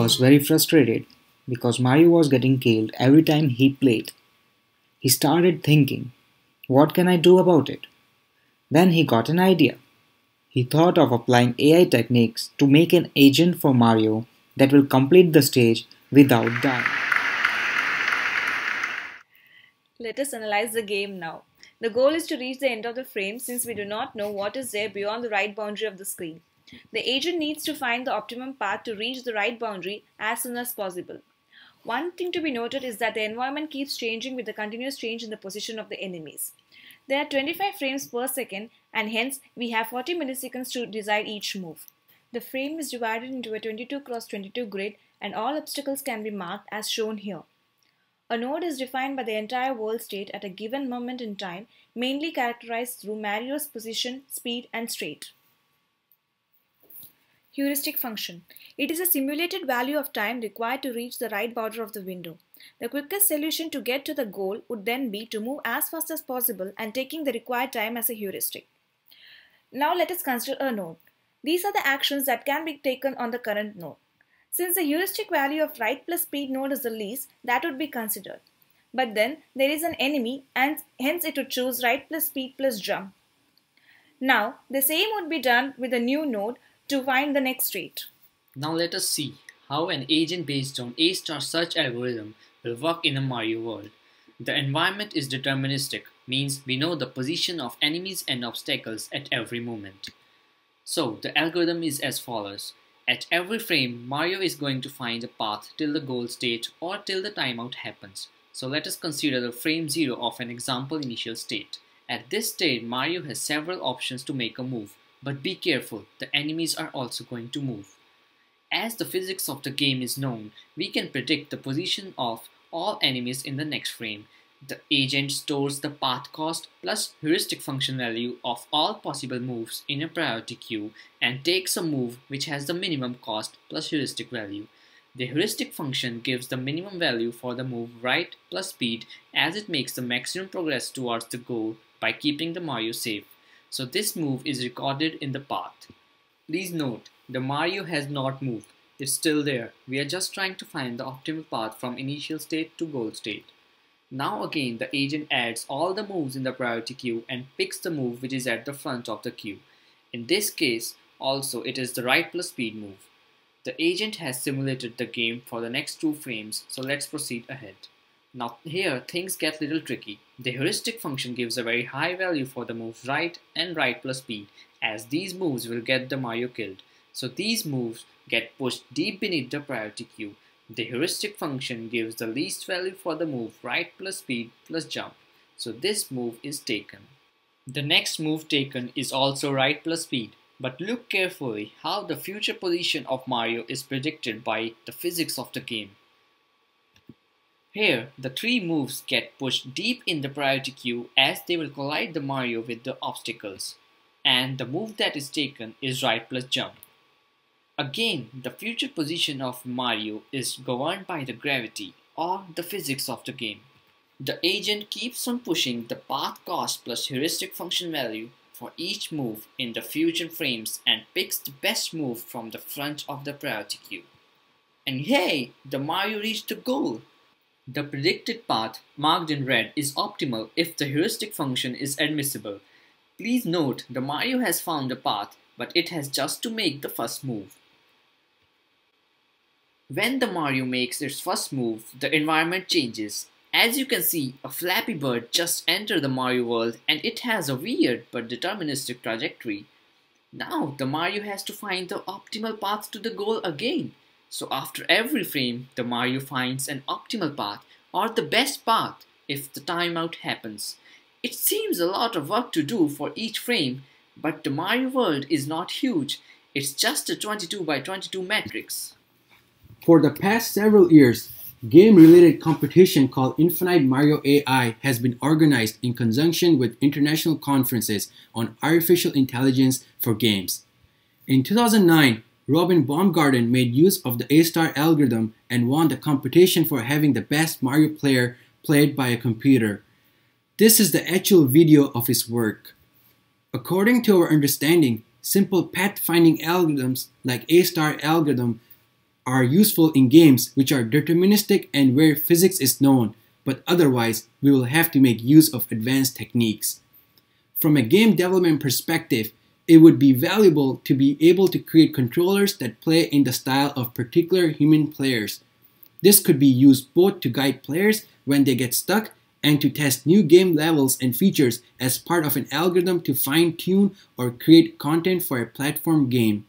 was very frustrated because Mario was getting killed every time he played. He started thinking, what can I do about it? Then he got an idea. He thought of applying AI techniques to make an agent for Mario that will complete the stage without dying. Let us analyze the game now. The goal is to reach the end of the frame since we do not know what is there beyond the right boundary of the screen. The agent needs to find the optimum path to reach the right boundary as soon as possible. One thing to be noted is that the environment keeps changing with the continuous change in the position of the enemies. There are 25 frames per second and hence we have 40 milliseconds to decide each move. The frame is divided into a 22 x 22 grid and all obstacles can be marked as shown here. A node is defined by the entire world state at a given moment in time, mainly characterized through Mario's position, speed, and state. Heuristic function. It is a simulated value of time required to reach the right border of the window. The quickest solution to get to the goal would then be to move as fast as possible and taking the required time as a heuristic. Now let us consider a node. These are the actions that can be taken on the current node. Since the heuristic value of right plus speed node is the least, that would be considered. But then there is an enemy and hence it would choose right plus speed plus jump. Now the same would be done with a new node to find the next state. Now let us see how an agent based on A-star search algorithm will work in a Mario world. The environment is deterministic, means we know the position of enemies and obstacles at every moment. So the algorithm is as follows. At every frame, Mario is going to find a path till the goal state or till the timeout happens. So let us consider the frame 0 of an example initial state. At this state, Mario has several options to make a move. But be careful, the enemies are also going to move. As the physics of the game is known, we can predict the position of all enemies in the next frame. The agent stores the path cost plus heuristic function value of all possible moves in a priority queue and takes a move which has the minimum cost plus heuristic value. The heuristic function gives the minimum value for the move right plus speed as it makes the maximum progress towards the goal by keeping the Mario safe. So this move is recorded in the path. Please note, the Mario has not moved. It's still there. We are just trying to find the optimal path from initial state to goal state. Now again, the agent adds all the moves in the priority queue and picks the move which is at the front of the queue. In this case, also it is the right plus speed move. The agent has simulated the game for the next 2 frames, so let's proceed ahead. Now here things get little tricky. The heuristic function gives a very high value for the move right and right plus speed, as these moves will get the Mario killed. So these moves get pushed deep beneath the priority queue. The heuristic function gives the least value for the move right plus speed plus jump. So this move is taken. The next move taken is also right plus speed. But look carefully how the future position of Mario is predicted by the physics of the game. Here, the 3 moves get pushed deep in the priority queue as they will collide the Mario with the obstacles. And the move that is taken is right plus jump. Again, the future position of Mario is governed by the gravity or the physics of the game. The agent keeps on pushing the path cost plus heuristic function value for each move in the future frames and picks the best move from the front of the priority queue. And hey, the Mario reached the goal! The predicted path, marked in red, is optimal if the heuristic function is admissible. Please note, the Mario has found a path, but it has just to make the first move. When the Mario makes its first move, the environment changes. As you can see, a Flappy Bird just entered the Mario world and it has a weird but deterministic trajectory. Now the Mario has to find the optimal path to the goal again. So after every frame, the Mario finds an optimal path or the best path if the timeout happens. It seems a lot of work to do for each frame, but the Mario world is not huge. It's just a 22 by 22 matrix. For the past several years, game-related competition called Infinite Mario AI has been organized in conjunction with international conferences on artificial intelligence for games. In 2009, Robin Baumgarten made use of the A-star algorithm and won the competition for having the best Mario player played by a computer. This is the actual video of his work. According to our understanding, simple path-finding algorithms like A-star algorithm are useful in games which are deterministic and where physics is known, but otherwise we will have to make use of advanced techniques. From a game development perspective, it would be valuable to be able to create controllers that play in the style of particular human players. This could be used both to guide players when they get stuck and to test new game levels and features as part of an algorithm to fine-tune or create content for a platform game.